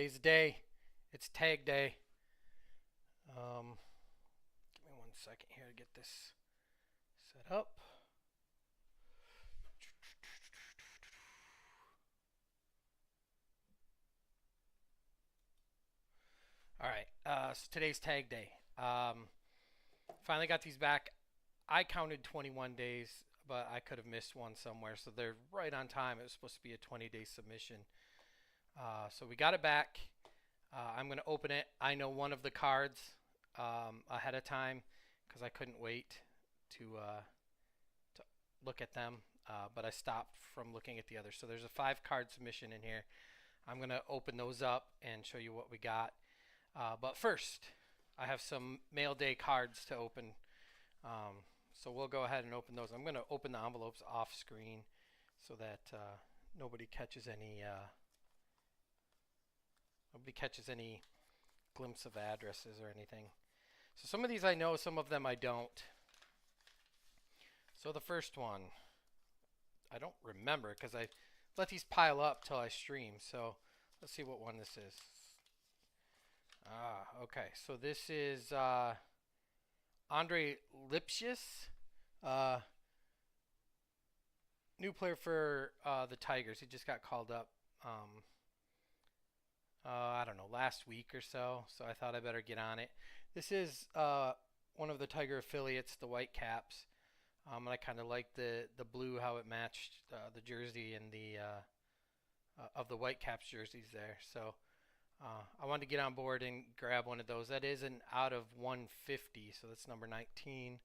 Today's the day. It's tag day. Give me 1 second here to get this set up. All right. So today's tag day. Finally got these back. I counted 21 days, but I could have missed one somewhere. So they're right on time. It was supposed to be a 20-day submission. So we got it back. I'm going to open it. I know one of the cards ahead of time because I couldn't wait to look at them, but I stopped from looking at the others. So there's a 5-card submission in here. I'm going to open those up and show you what we got. But first, I have some mail day cards to open. So we'll go ahead and open those. I'm going to open the envelopes off screen so that nobody catches any glimpse of addresses or anything. So some of these I know, some of them I don't. So the first one, I don't remember because I let these pile up till I stream. So let's see what one this is. Okay. So this is Andre Lipschitz, new player for the Tigers. He just got called up. I don't know, last week or so. So I thought I better get on it. This is one of the Tiger affiliates, the Whitecaps. And I kind of like the blue, how it matched the jersey and the of the Whitecaps jerseys there. So I wanted to get on board and grab one of those. That is an out of 150, so that's number 19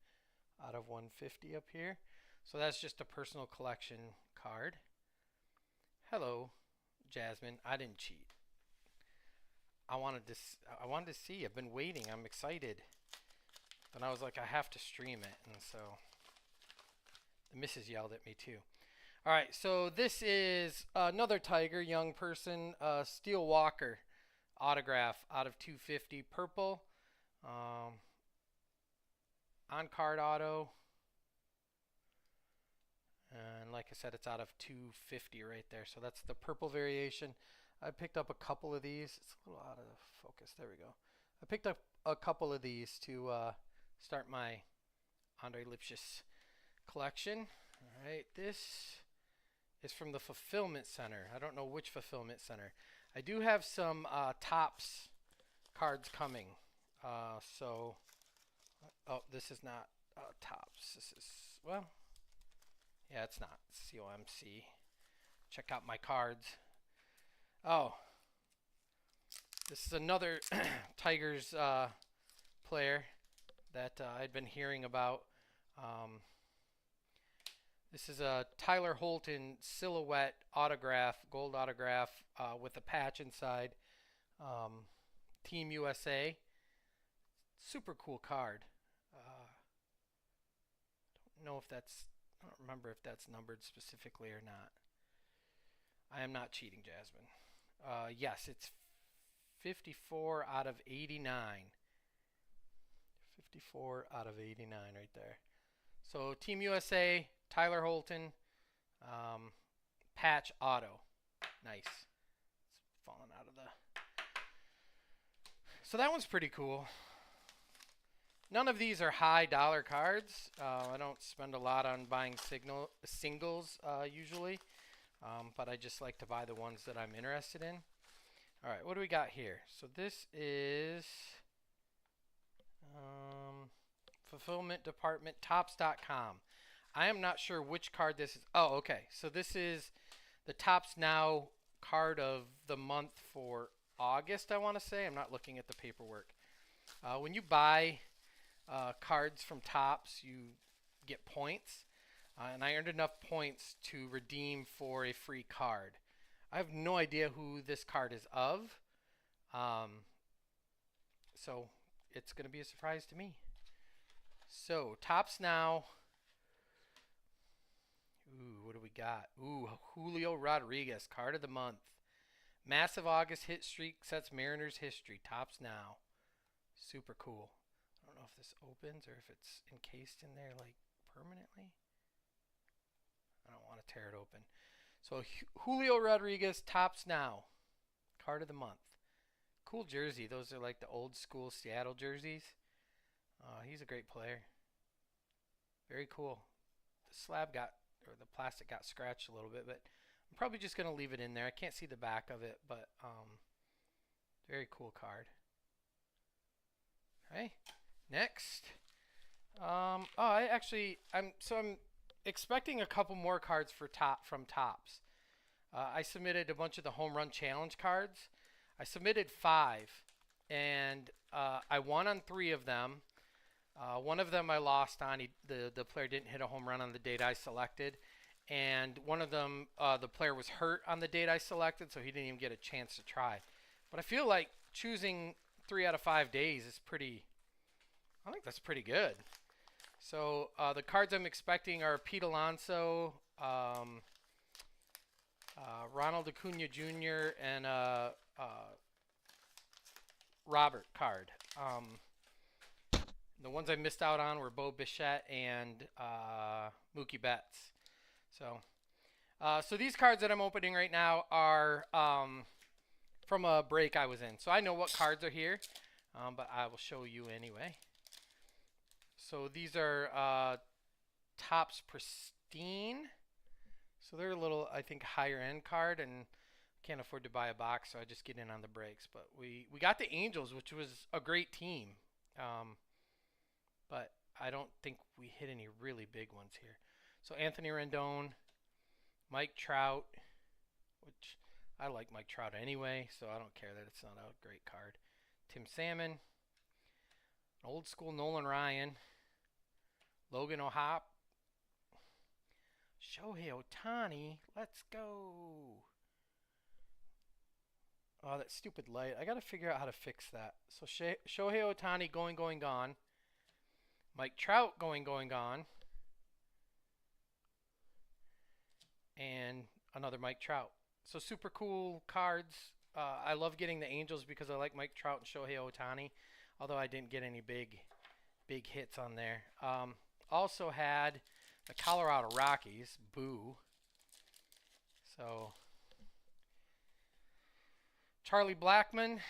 out of 150 up here. So that's just a personal collection card. Hello, Jasmine. I didn't cheat. I wanted to see. I've been waiting. I'm excited. And I was like, I have to stream it, and so the missus yelled at me too. All right, so this is another Tiger young person, Steele Walker autograph out of 250, purple, on card auto, and like I said, it's out of 250 right there. So that's the purple variation. I picked up a couple of these. It's a little out of focus. There we go. I picked up a couple of these to start my Andre Lipschitz collection. All right, this is from the Fulfillment Center. I don't know which Fulfillment Center. I do have some Topps cards coming. Oh, this is not Topps. This is, well, yeah, it's not. COMC. Check out my cards. Oh, this is another Tigers player that I'd been hearing about. This is a Tyler Holton silhouette autograph, gold autograph with a patch inside. Team USA. Super cool card. I don't remember if that's numbered specifically or not. I am not cheating, Jasmine. Yes, it's 54 out of 89. 54 out of 89 right there. So Team USA, Tyler Holton, patch auto. Nice. It's falling out of the... So that one's pretty cool. None of these are high dollar cards. I don't spend a lot on buying singles usually. But I just like to buy the ones that I'm interested in. All right, what do we got here? So this is Fulfillment Department, Topps.com. I am not sure which card this is. Oh, okay. So this is the Topps Now card of the month for August, I want to say. I'm not looking at the paperwork. When you buy cards from Topps, you get points. And I earned enough points to redeem for a free card. I have no idea who this card is of. So it's going to be a surprise to me. So Topps Now. Ooh, what do we got? Ooh, Julio Rodriguez, card of the month. Massive August hit streak sets Mariners history. Topps Now. Super cool. I don't know if this opens or if it's encased in there like permanently. I don't want to tear it open. So Julio Rodriguez, Topps Now, card of the month. Cool jersey. Those are like the old school Seattle jerseys. He's a great player. Very cool. The slab got, or the plastic got scratched a little bit, but I'm probably just going to leave it in there. I can't see the back of it, but very cool card. Okay, next. I'm expecting a couple more cards for from Tops. I submitted a bunch of the home run challenge cards. I submitted 5, and I won on 3 of them. One of them I lost on. The player didn't hit a home run on the date I selected, and one of them the player was hurt on the date I selected, so he didn't even get a chance to try. But I feel like choosing 3 out of 5 days is pretty. I think that's pretty good. So the cards I'm expecting are Pete Alonso, Ronald Acuna Jr., and Robert card. The ones I missed out on were Bo Bichette and Mookie Betts. So these cards that I'm opening right now are from a break I was in. So I know what cards are here, but I will show you anyway. So these are Topps Pristine. So they're a little, I think, higher end card, and can't afford to buy a box, so I just get in on the breaks. But we got the Angels, which was a great team. But I don't think we hit any really big ones here. So Anthony Rendon, Mike Trout, which I like Mike Trout anyway, so I don't care that it's not a great card. Tim Salmon, old school Nolan Ryan, Logan O'Hop, Shohei Ohtani, let's go. Oh, that stupid light. I got to figure out how to fix that. So Shohei Ohtani going, gone. Mike Trout going, gone. And another Mike Trout. So super cool cards. I love getting the Angels because I like Mike Trout and Shohei Ohtani, although I didn't get any big hits on there. Also had the Colorado Rockies. Boo. So Charlie Blackmon.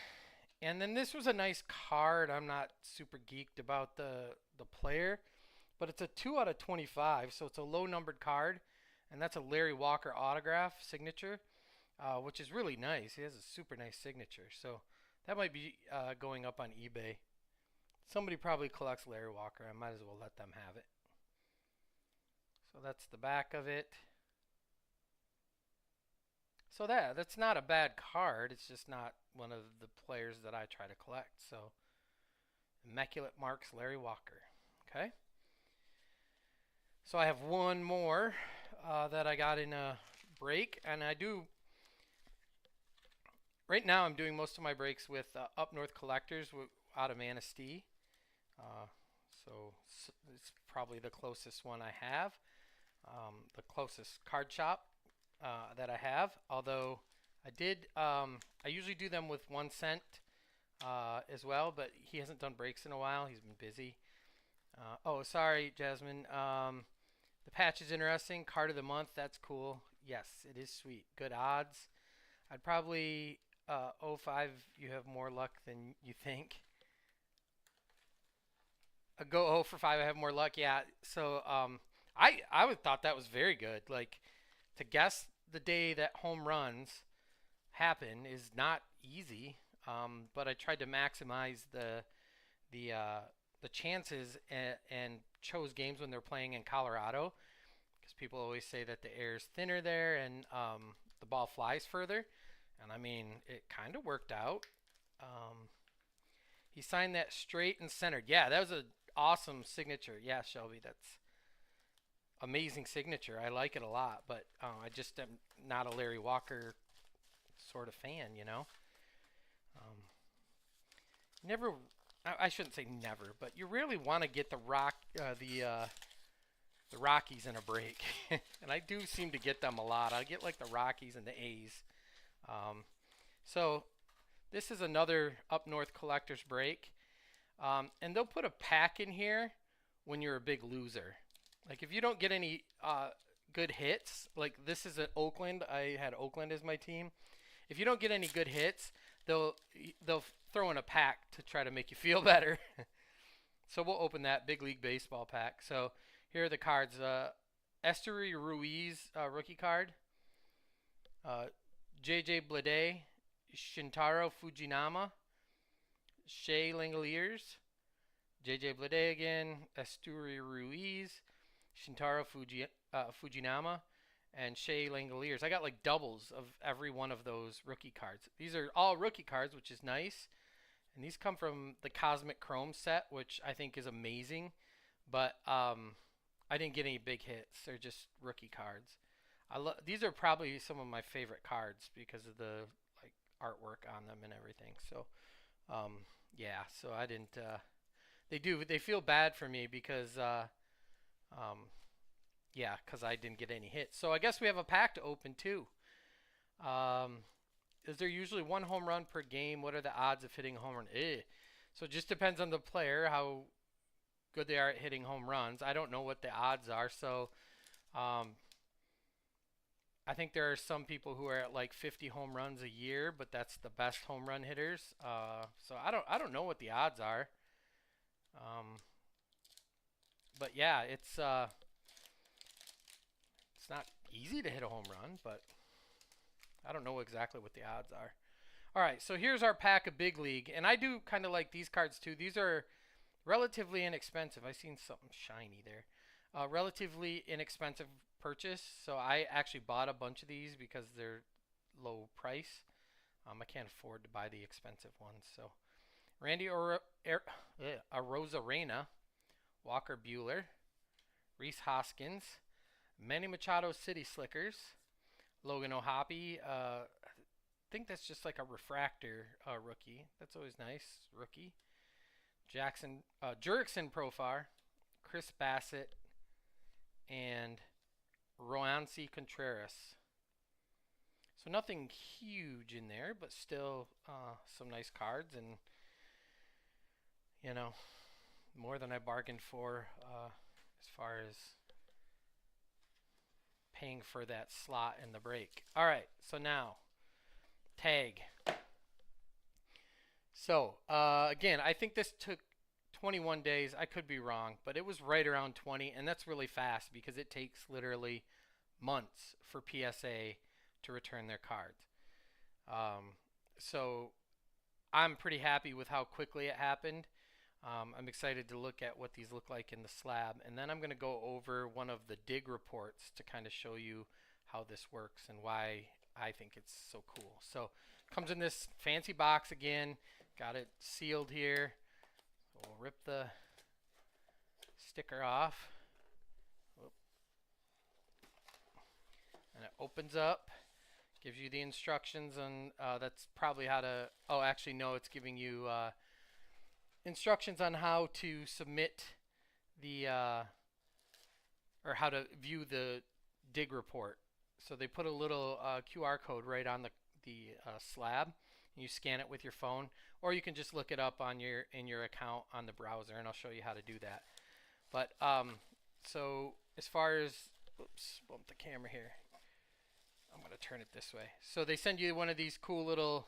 And then this was a nice card. I'm not super geeked about the player, but it's a 2 out of 25, so it's a low numbered card, and that's a Larry Walker autograph signature, which is really nice. He has a super nice signature, so that might be going up on eBay. Somebody probably collects Larry Walker. I might as well let them have it. So that's the back of it. So that's not a bad card. It's just not one of the players that I try to collect. So Immaculate Marks, Larry Walker. Okay. So I have one more that I got in a break, and right now I'm doing most of my breaks with Up North Collectors out of Manistee. So it's probably the closest one I have, the closest card shop that I have. Although I usually do them with 1 cent as well, but he hasn't done breaks in a while. He's been busy. Oh, sorry, Jasmine. The patch is interesting. Card of the month. That's cool. Yes, it is sweet. Good odds. I'd probably 05. You have more luck than you think. Go 0 for 5. I have more luck. Yeah. So I would thought that was very good. Like, to guess the day that home runs happen is not easy. But I tried to maximize the chances and chose games when they're playing in Colorado, because people always say that the air is thinner there and the ball flies further. And I mean, it kind of worked out. He signed that straight and centered. Yeah, that was an awesome signature. Yeah, Shelby, that's amazing signature. I like it a lot, but I just am not a Larry Walker sort of fan, you know. Never, I shouldn't say never, but you really want to get the Rockies in a break, and I do seem to get them a lot. I get like the Rockies and the A's. So this is another Up North Collectors break, and they'll put a pack in here when you're a big loser. Like if you don't get any good hits, like this is at Oakland. I had Oakland as my team. If you don't get any good hits, they'll they'll throw in a pack to try to make you feel better. So we'll open that big league baseball pack. So here are the cards. Esteury Ruiz rookie card. JJ Bleday, Shintaro Fujinama, Shea Langoliers, JJ Bleday again, Esteury Ruiz, Fujinama, and Shea Langoliers. I got like doubles of every one of those rookie cards. These are all rookie cards, which is nice. And these come from the Cosmic Chrome set, which I think is amazing. But I didn't get any big hits. They're just rookie cards. These are probably some of my favorite cards because of the like artwork on them and everything. So yeah, so I didn't. They feel bad for me because yeah, because I didn't get any hits. So I guess we have a pack to open too. Is there usually one home run per game? What are the odds of hitting a home run? So it just depends on the player how good they are at hitting home runs. I don't know what the odds are. So I think there are some people who are at like 50 home runs a year, but that's the best home run hitters. So I don't know what the odds are. But yeah, it's not easy to hit a home run, but I don't know exactly what the odds are. All right, so here's our pack of Big League, and I do kind of like these cards too. These are relatively inexpensive. I seen something shiny there. Relatively inexpensive purchase. So I actually bought a bunch of these because they're low price. I can't afford to buy the expensive ones. So Randy Arozarena, Walker Buehler, Reese Hoskins, Manny Machado City Slickers, Logan O'Hoppe. I think that's just like a refractor rookie. That's always nice. Rookie. Jurickson Profar, Chris Bassett, and Roansy Contreras. So nothing huge in there, but still some nice cards, and you know, more than I bargained for as far as paying for that slot in the break. All right, so now tag. So again, I think this took 21 days. I could be wrong, but it was right around 20, and that's really fast because it takes literally months for PSA to return their cards. So I'm pretty happy with how quickly it happened. I'm excited to look at what these look like in the slab, and then I'm going to go over one of the dig reports to kind of show you how this works and why I think it's so cool. So it comes in this fancy box again. Got it sealed here. We'll rip the sticker off. Whoop. And it opens up. Gives you the instructions on, that's probably how to, oh actually no, it's giving you instructions on how to submit the, or how to view the dig report. So they put a little QR code right on the slab. You scan it with your phone, or you can just look it up on in your account on the browser, and I'll show you how to do that. But so as far as, oops, bump the camera here. I'm gonna turn it this way. So they send you one of these cool little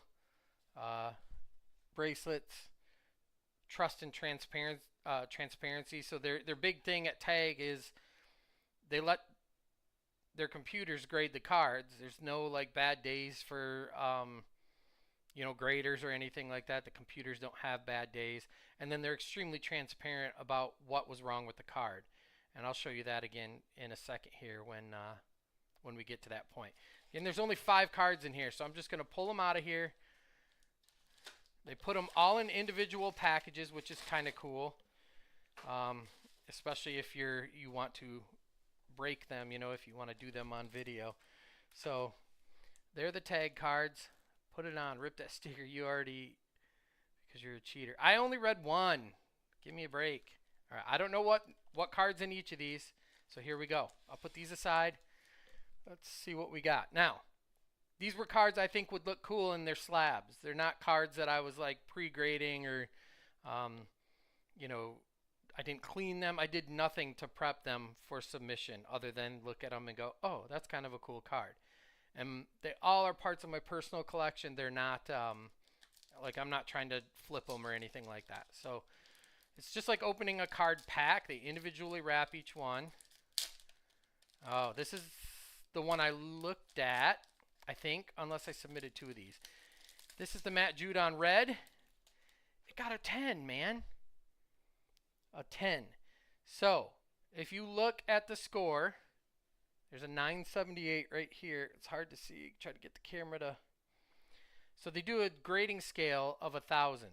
bracelets. Trust and transparency. So their big thing at Tag is they let their computers grade the cards. There's no like bad days for you know, graders or anything like that. The computers don't have bad days, and then they're extremely transparent about what was wrong with the card. And I'll show you that again in a second here when we get to that point. And there's only 5 cards in here, so I'm just going to pull them out of here. They put them all in individual packages, which is kind of cool, especially if you want to break them, you know, if you want to do them on video. So they're the tag cards. Put it on. Rip that sticker. You already, because you're a cheater. I only read one. Give me a break. All right. I don't know what cards in each of these. So here we go. I'll put these aside. Let's see what we got. Now, these were cards I think would look cool in their slabs. They're not cards that I was like pre-grading or, you know, I didn't clean them. I did nothing to prep them for submission other than look at them and go, oh, that's kind of a cool card. And they all are parts of my personal collection. They're not Like I'm not trying to flip them or anything like that. So it's just like opening a card pack. They individually wrap each one. Oh, this is the one I looked at, I think, unless I submitted two of these. This is the Matt Judon red. It got a 10, man. A 10. So, if you look at the score, there's a 978 right here. It's hard to see. Try to get the camera to. So they do a grading scale of 1,000.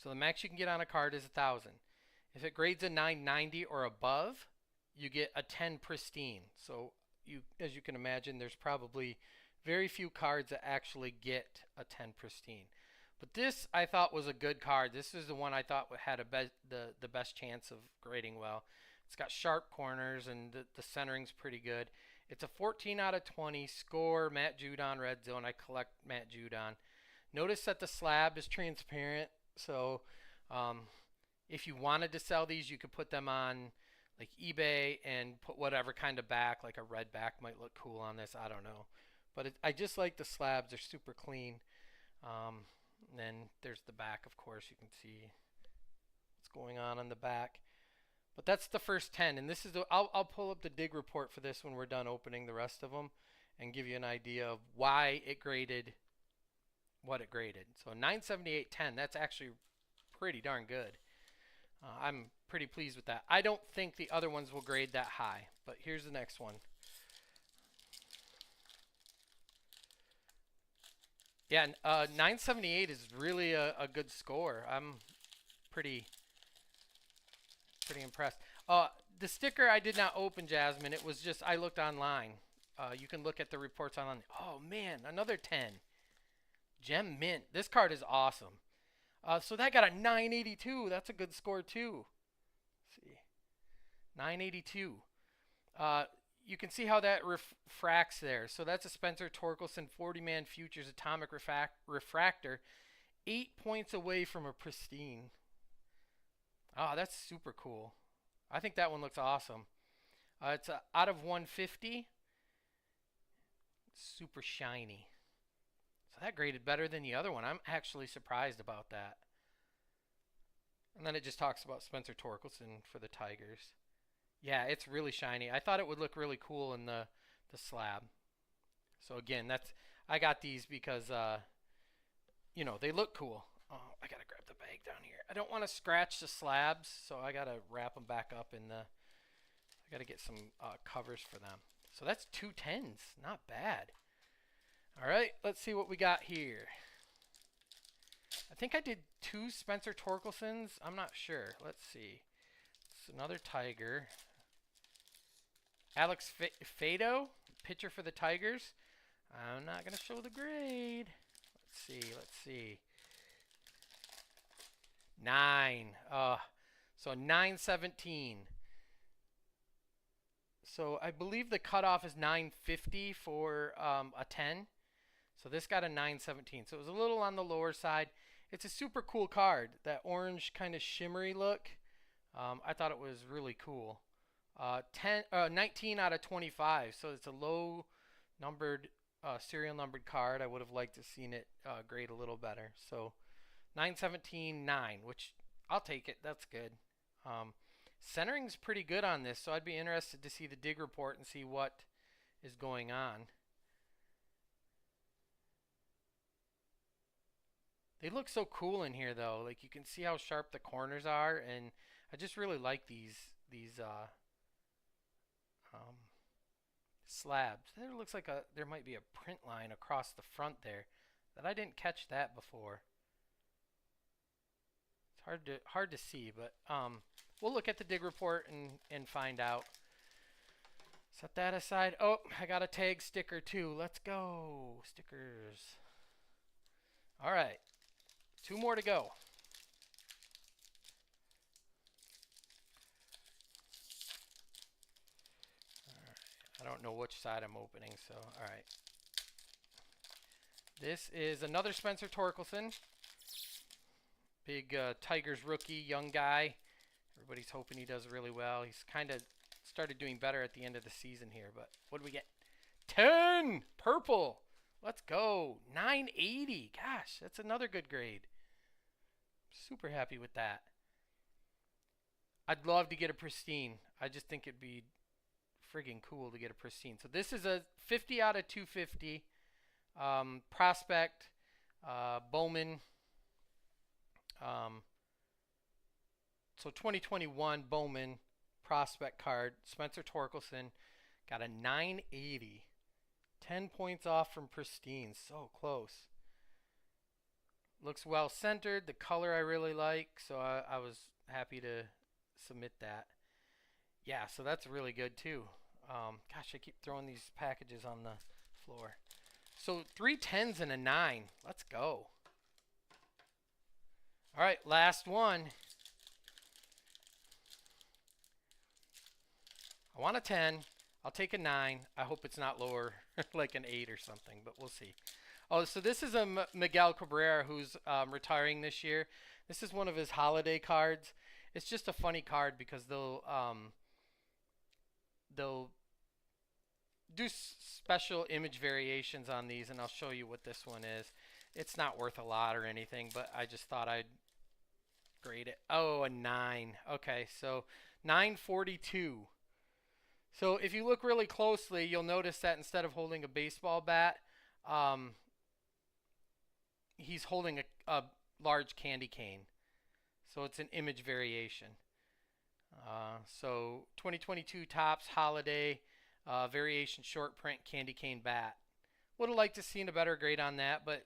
So the max you can get on a card is 1,000. If it grades a 990 or above, you get a 10 pristine. So you, as you can imagine, there's probably very few cards that actually get a 10 pristine. But this I thought was a good card. This is the one I thought had the best chance of grading well. It's got sharp corners and the centering's pretty good. It's a 14 out of 20 score. Matt Judon red zone. I collect Matt Judon. Notice that the slab is transparent. So if you wanted to sell these, you could put them on like eBay and put whatever kind of back, like a red back might look cool on this. I don't know. But I just like the slabs. They're super clean. And then there's the back, of course. You can see what's going on the back. But that's the first 10. And this is I'll pull up the dig report for this when we're done opening the rest of them and give you an idea of why it graded what it graded. So 978.10, that's actually pretty darn good. I'm pretty pleased with that. I don't think the other ones will grade that high, but here's the next one. Yeah, 978 is really a good score. I'm pretty impressed. The sticker I did not open, Jasmine. It was just I looked online. You can look at the reports online. Oh man, another 10. Gem Mint. This card is awesome. So that got a 982. That's a good score too. Let's see, 982. You can see how that refracts there. So that's a Spencer Torkelson 40-man futures atomic refractor, 8 points away from a pristine. Oh, that's super cool. I think that one looks awesome. It's out of 150. Super shiny. So that graded better than the other one. I'm actually surprised about that. And then it just talks about Spencer Torkelson for the Tigers. Yeah, it's really shiny. I thought it would look really cool in the slab. So again, I got these because they look cool. Oh, I gotta grab the bag down here. I don't want to scratch the slabs, so I gotta wrap them back up in the. I gotta get some covers for them. So that's 2 10s, not bad. All right, let's see what we got here. I think I did 2 Spencer Torkelsons. I'm not sure. Let's see. It's another Tiger. Alex Fado, pitcher for the Tigers. I'm not gonna show the grade. Let's see. 9. So 917. So I believe the cutoff is 950 for a 10. So this got a 917. So it was a little on the lower side. It's a super cool card. That orange kind of shimmery look. I thought it was really cool. 19 out of 25. So it's a low numbered, serial numbered card. I would have liked to seen it grade a little better. So 917, 9, which I'll take it. That's good. Centering's pretty good on this, so I'd be interested to see the dig report and see what is going on. They look so cool in here, though. Like you can see how sharp the corners are, and I just really like these slabs. There looks like there might be a print line across the front there that I didn't catch that before. It's hard to see, but we'll look at the dig report and find out. Set that aside. Oh, I got a tag sticker too. Let's go. Stickers. All right. 2 more to go. I don't know which side I'm opening, so all right. This is another Spencer Torkelson. Big Tigers rookie, young guy. Everybody's hoping he does really well. He's kind of started doing better at the end of the season here, but what do we get? 10! Purple! Let's go. 980. Gosh, that's another good grade. Super happy with that. I'd love to get a pristine. I just think it'd be friggin' cool to get a pristine. So this is a 50 out of 250 prospect Bowman. Um, so 2021 Bowman prospect card. Spencer Torkelson got a 980. 10 points off from pristine. So close. Looks well centered. The color I really like. So I was happy to submit that. Yeah, so that's really good too. Gosh, I keep throwing these packages on the floor. So 3 10s and a 9. Let's go. All right, last one. I want a 10. I'll take a 9. I hope it's not lower, like an 8 or something, but we'll see. Oh, so this is a Miguel Cabrera who's retiring this year. This is one of his holiday cards. It's just a funny card because they'll do special image variations on these, and I'll show you what this one is. It's not worth a lot or anything, but I just thought I'd grade it. Oh, a 9. Okay, so 942. So if you look really closely, you'll notice that instead of holding a baseball bat, um, he's holding a large candy cane. So it's an image variation. So 2022 Topps Holiday variation short print candy cane bat. Would have liked to seen a better grade on that, but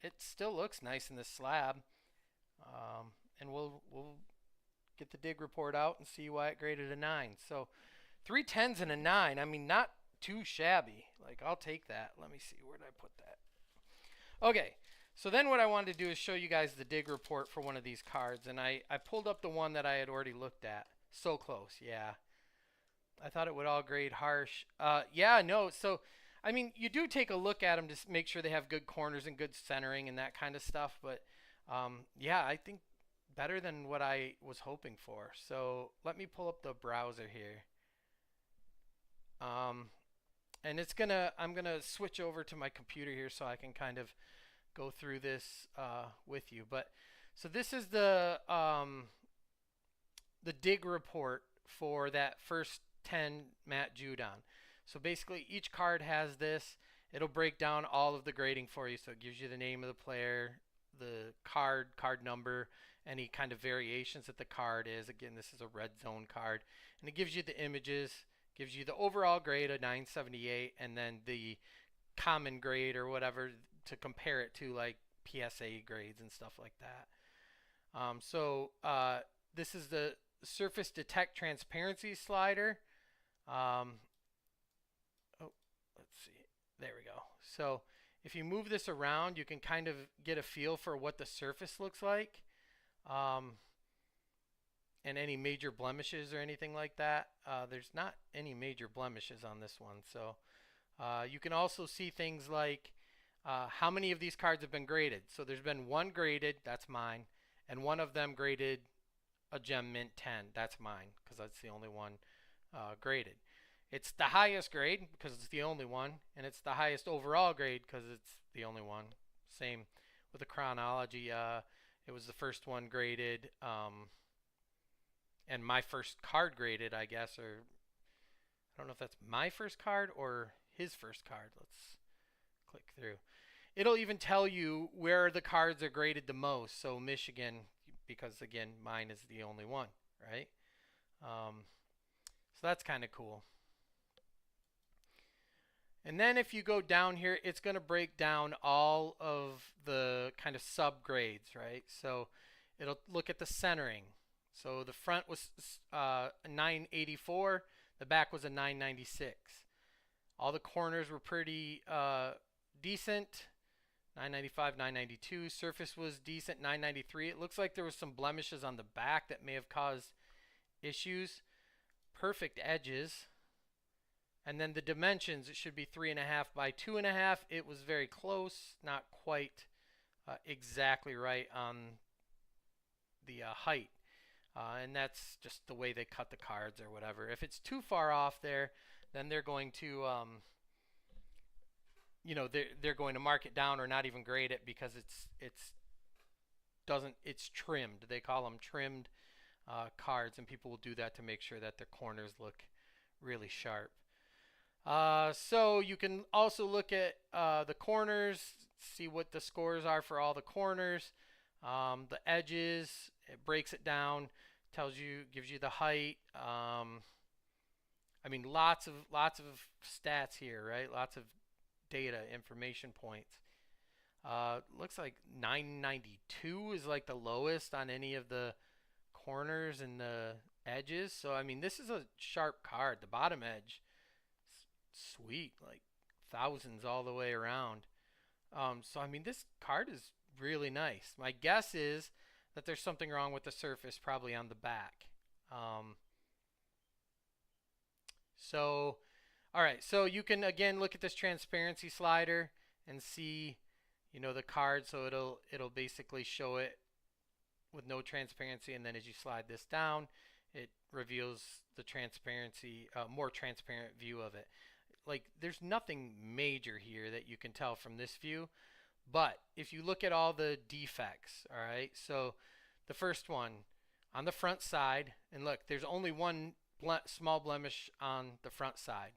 it still looks nice in this slab. And we'll get the dig report out and see why it graded a 9. So 3 10s and a 9. I mean, not too shabby. Like, I'll take that. Let me see. Where did I put that? Okay. So then what I wanted to do is show you guys the dig report for one of these cards. And I pulled up the one that I had already looked at. So close. Yeah. I thought it would all grade harsh. Yeah, no. So, I mean, you do take a look at them to make sure they have good corners and good centering and that kind of stuff. But, yeah, I think better than what I was hoping for. So let me pull up the browser here. And I'm gonna switch over to my computer here so I can kind of go through this with you. But so this is the dig report for that first 10 Matt Judon. So basically each card has this. It'll break down all of the grading for you. So it gives you the name of the player, the card number, any kind of variations that the card is. Again, this is a red zone card. And it gives you the images, gives you the overall grade of 978, and then the common grade or whatever to compare it to, like PSA grades and stuff like that. This is the surface detect transparency slider. Oh, let's see. There we go. So if you move this around, you can kind of get a feel for what the surface looks like. And any major blemishes or anything like that. There's not any major blemishes on this one. So you can also see things like how many of these cards have been graded. So there's been one graded, that's mine, and one of them graded a Gem Mint 10, that's mine, because that's the only one graded. It's the highest grade because it's the only one, and it's the highest overall grade because it's the only one. Same with the chronology. It was the first one graded, and my first card graded, I guess, or I don't know if that's my first card or his first card. Let's click through. It'll even tell you where the cards are graded the most. So Michigan, because again, mine is the only one, right? So that's kind of cool. And then if you go down here, it's going to break down all of the kind of subgrades, right? So it'll look at the centering. So the front was a 984, the back was a 996. All the corners were pretty decent, 995, 992. Surface was decent, 993. It looks like there was some blemishes on the back that may have caused issues. Perfect edges. And then the dimensions, it should be 3.5 by 2.5. It was very close, not quite exactly right on the height. And that's just the way they cut the cards or whatever. If it's too far off there, then they're going to, they're going to mark it down or not even grade it because it's trimmed. They call them trimmed cards, and people will do that to make sure that their corners look really sharp. So you can also look at the corners, see what the scores are for all the corners, the edges. It breaks it down, gives you the height. I mean, lots of stats here, right? Lots of data, information points. Looks like 992 is like the lowest on any of the corners and the edges. So I mean, this is a sharp card. The bottom edge, sweet, like thousands all the way around. So I mean, this card is really nice. My guess is that there's something wrong with the surface, probably on the back. Um, so, all right. So you can again look at this transparency slider and see, the card. So it'll basically show it with no transparency, and then as you slide this down, it reveals the transparency, more transparent view of it. Like there's nothing major here that you can tell from this view, but if you look at all the defects, all right, so the first one on the front side, and look, there's only one small blemish on the front side.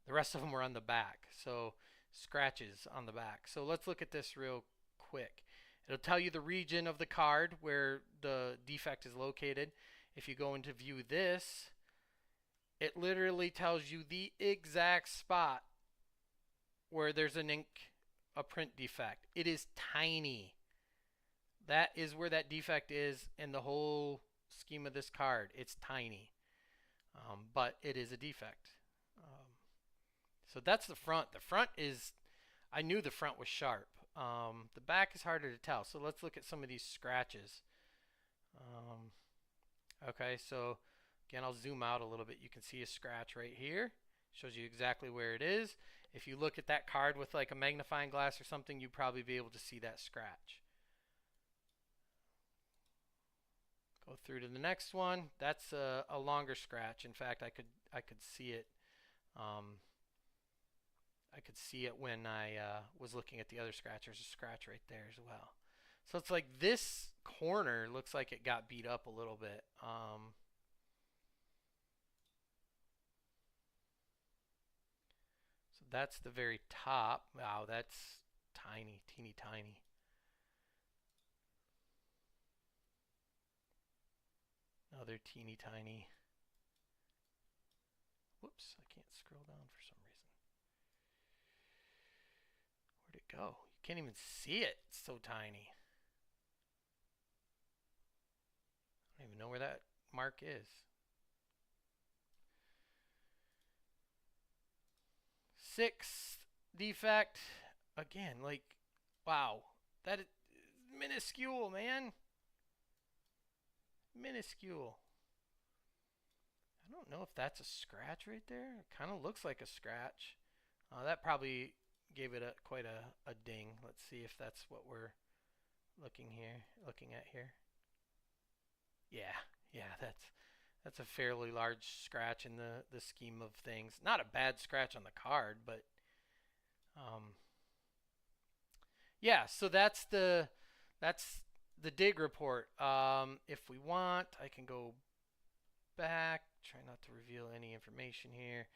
The rest of them were on the back, so scratches on the back. So let's look at this real quick. It'll tell you the region of the card where the defect is located. If you go into view this, it literally tells you the exact spot where there's a print defect. It is tiny. That is where that defect is in the whole scheme of this card. It's tiny, but it is a defect. So that's the front. The front is, I knew the front was sharp. The back is harder to tell. So let's look at some of these scratches. Okay, so again, I'll zoom out a little bit. You can see a scratch right here. Shows you exactly where it is. If you look at that card with like a magnifying glass or something, you'd probably be able to see that scratch. Go through to the next one. That's a longer scratch. In fact, I could see it. I could see it when I was looking at the other scratch. There's a scratch right there as well. So it's like this corner looks like it got beat up a little bit. So that's the very top. Wow, that's tiny, teeny tiny. Another teeny tiny. Whoops, I can't scroll down for some reason. Where'd it go? You can't even see it. It's so tiny. I don't even know where that mark is. Sixth defect. Again, like, wow. That is minuscule, man. Minuscule. I don't know if that's a scratch right there. It kind of looks like a scratch. That probably gave it quite a ding. Let's see if that's what we're looking at here. Yeah, yeah, that's a fairly large scratch in the scheme of things. Not a bad scratch on the card, but yeah. So that's the dig report. If we want, I can go back. Try not to reveal any information here.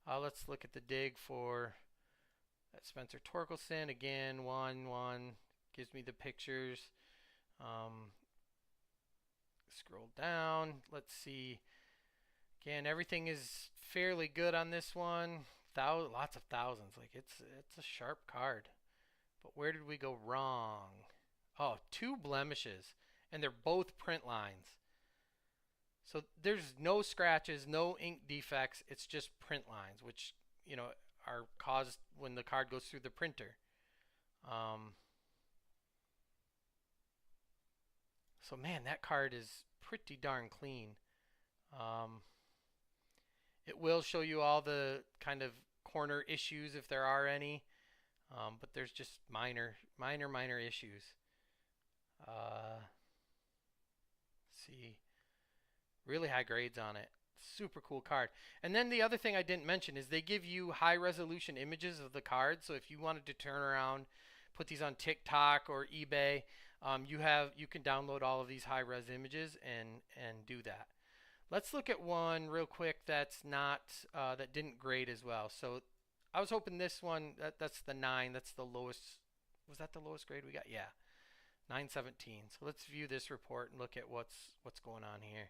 Let's look at the dig for that Spencer Torkelson. Again, 1-1. Gives me the pictures. Scroll down. Let's see. Again, everything is fairly good on this one. Lots of thousands. Like it's a sharp card. But where did we go wrong? Oh, two blemishes, and they're both print lines. So there's no scratches, no ink defects. It's just print lines, which are caused when the card goes through the printer. So man, that card is pretty darn clean. Um, it will show you all the kind of corner issues if there are any, but there's just minor issues. Let's see, really high grades on it. Super cool card. And then the other thing I didn't mention is they give you high resolution images of the cards. So if you wanted to turn around, put these on TikTok or eBay, you can download all of these high res images and do that. Let's look at one real quick that's not that didn't grade as well. So I was hoping this one that's the 9. That's the lowest. Was that the lowest grade we got? Yeah, 917. So let's view this report and look at what's going on here.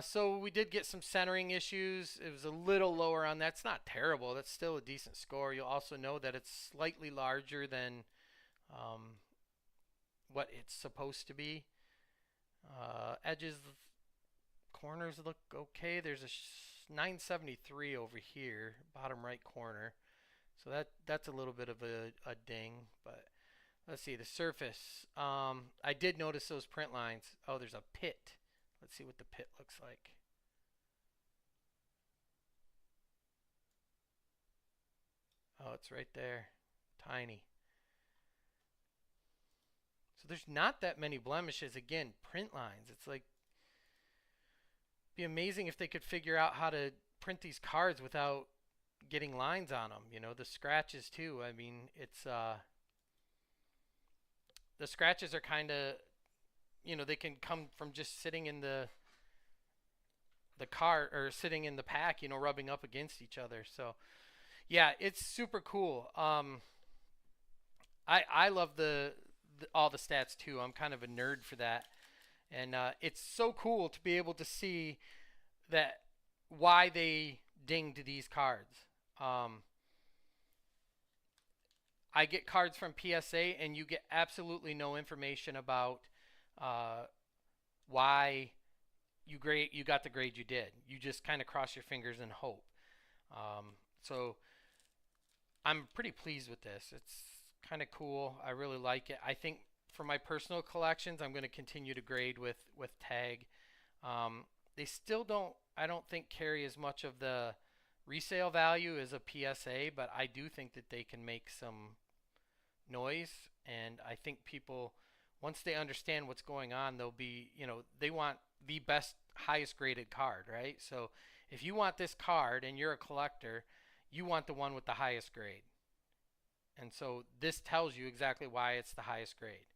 So we did get some centering issues. It was a little lower on that. It's not terrible. That's still a decent score. You'll also know that it's slightly larger than um, what it's supposed to be. Edges, corners look okay. There's a 973 over here, bottom right corner. So that's a little bit of a ding, but let's see the surface. I did notice those print lines. Oh, there's a pit. Let's see what the pit looks like. Oh, it's right there. Tiny. So there's not that many blemishes. Again, print lines. It's like be amazing if they could figure out how to print these cards without getting lines on them. The scratches too. I mean, it's the scratches are kind of, they can come from just sitting in the card or sitting in the pack, rubbing up against each other. So yeah, it's super cool. I love all the stats too. I'm kind of a nerd for that, and it's so cool to be able to see that why they dinged these cards. I get cards from PSA, and you get absolutely no information about uh, why you got the grade you did. You just kind of cross your fingers and hope. So I'm pretty pleased with this. It's kind of cool. I really like it. I think for my personal collections, I'm going to continue to grade with tag. They still don't, I don't think, carry as much of the resale value as a PSA, but I do think that they can make some noise. And I think people, once they understand what's going on, they'll be, they want the best, highest graded card, right? So if you want this card and you're a collector, you want the one with the highest grade. And so this tells you exactly why it's the highest grade.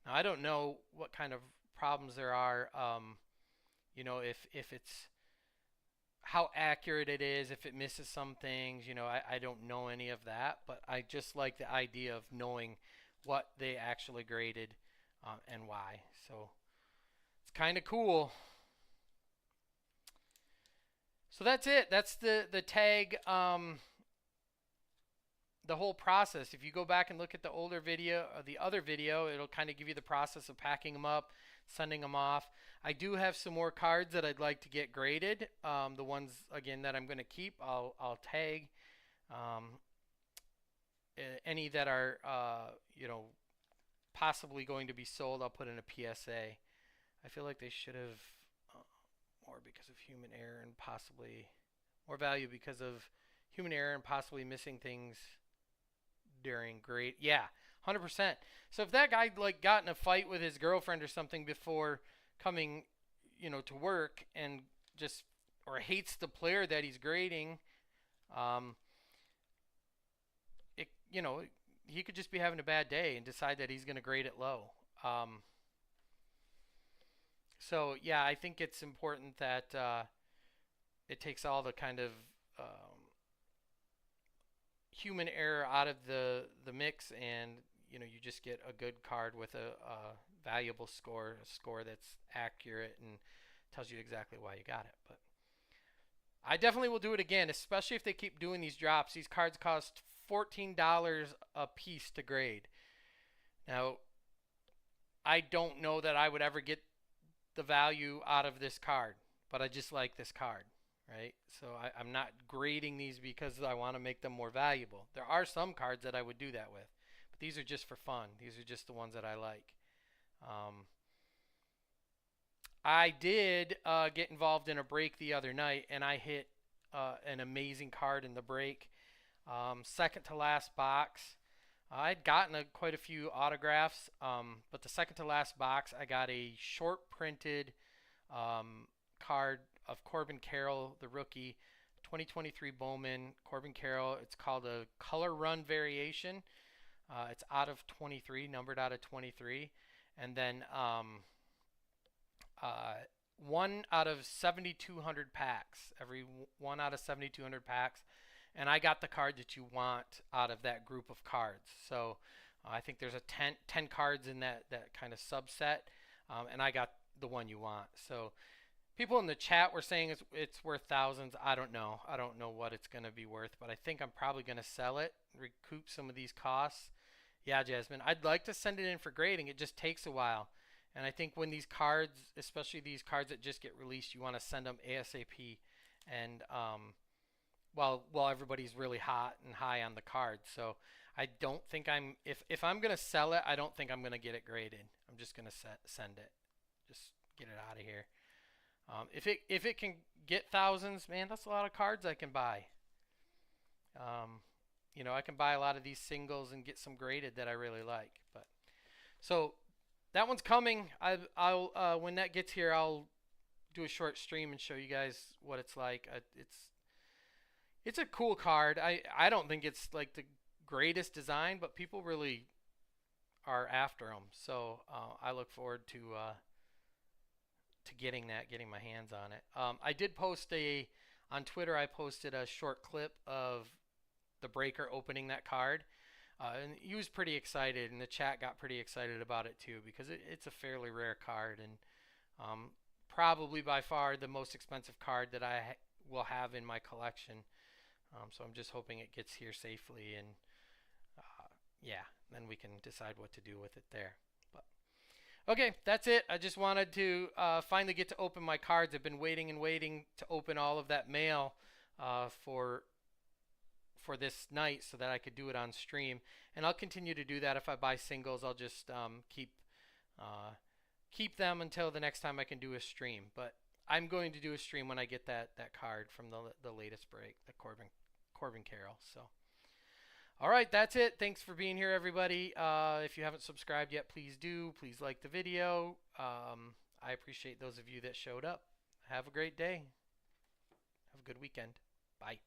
Now, I don't know what kind of problems there are, if it's how accurate it is, if it misses some things, I don't know any of that, but I just like the idea of knowing what they actually graded and why. So it's kind of cool. So that's it. That's the tag, the whole process. If you go back and look at the older video, or the other video, it'll kind of give you the process of packing them up, sending them off. I do have some more cards that I'd like to get graded. The ones again that I'm going to keep, I'll tag. Um, any that are possibly going to be sold, I'll put in a PSA. I feel like they should have more because of human error and possibly more value because of human error and possibly missing things during grade. Yeah, 100%. So if that guy like got in a fight with his girlfriend or something before coming, to work and just or hates the player that he's grading, um, it he could just be having a bad day and decide that he's going to grade it low. So yeah, I think it's important that it takes all the kind of human error out of the mix, and you just get a good card with a valuable score, a score that's accurate and tells you exactly why you got it. But I definitely will do it again, especially if they keep doing these drops. These cards cost $14 a piece to grade. Now, I don't know that I would ever get the value out of this card, but I just like this card, right? So I'm not grading these because I want to make them more valuable. There are some cards that I would do that with, but these are just for fun. These are just the ones that I like. I did get involved in a break the other night, and I hit an amazing card in the break. Second to last box. I'd gotten quite a few autographs, but the second to last box, I got a short printed card of Corbin Carroll, the rookie, 2023 Bowman, Corbin Carroll. It's called a color run variation. It's out of 23, numbered out of 23. And then uh, 1 out of 7,200 packs. Every 1 out of 7,200 packs. And I got the card that you want out of that group of cards. So I think there's a 10 cards in that kind of subset. And I got the one you want. So people in the chat were saying it's worth thousands. I don't know. I don't know what it's going to be worth, but I think I'm probably going to sell it, recoup some of these costs. Yeah, Jasmine, I'd like to send it in for grading. It just takes a while. And I think when these cards, especially these cards that just get released, you want to send them ASAP. And while everybody's really hot and high on the card. So I don't think if I'm going to sell it, I don't think I'm going to get it graded. I'm just going to send it. Just get it out of here. If it can get thousands, man, that's a lot of cards I can buy. I can buy a lot of these singles and get some graded that I really like. But so that one's coming. I'll when that gets here, I'll do a short stream and show you guys what it's like. It's a cool card. I don't think it's like the greatest design, but people really are after them. So I look forward to getting my hands on it. I did post on Twitter. I posted a short clip of the breaker opening that card, and he was pretty excited, and the chat got pretty excited about it too because it's a fairly rare card and probably by far the most expensive card that I will have in my collection. So I'm just hoping it gets here safely, and yeah, then we can decide what to do with it there. But okay, that's it. I just wanted to finally get to open my cards. I've been waiting and waiting to open all of that mail for this night so that I could do it on stream, and I'll continue to do that. If I buy singles, I'll just keep them until the next time I can do a stream. But I'm going to do a stream when I get that card from the latest break, the Corbin Carroll. So, all right, that's it. Thanks for being here, everybody. If you haven't subscribed yet, please do. Please like the video. I appreciate those of you that showed up. Have a great day. Have a good weekend. Bye.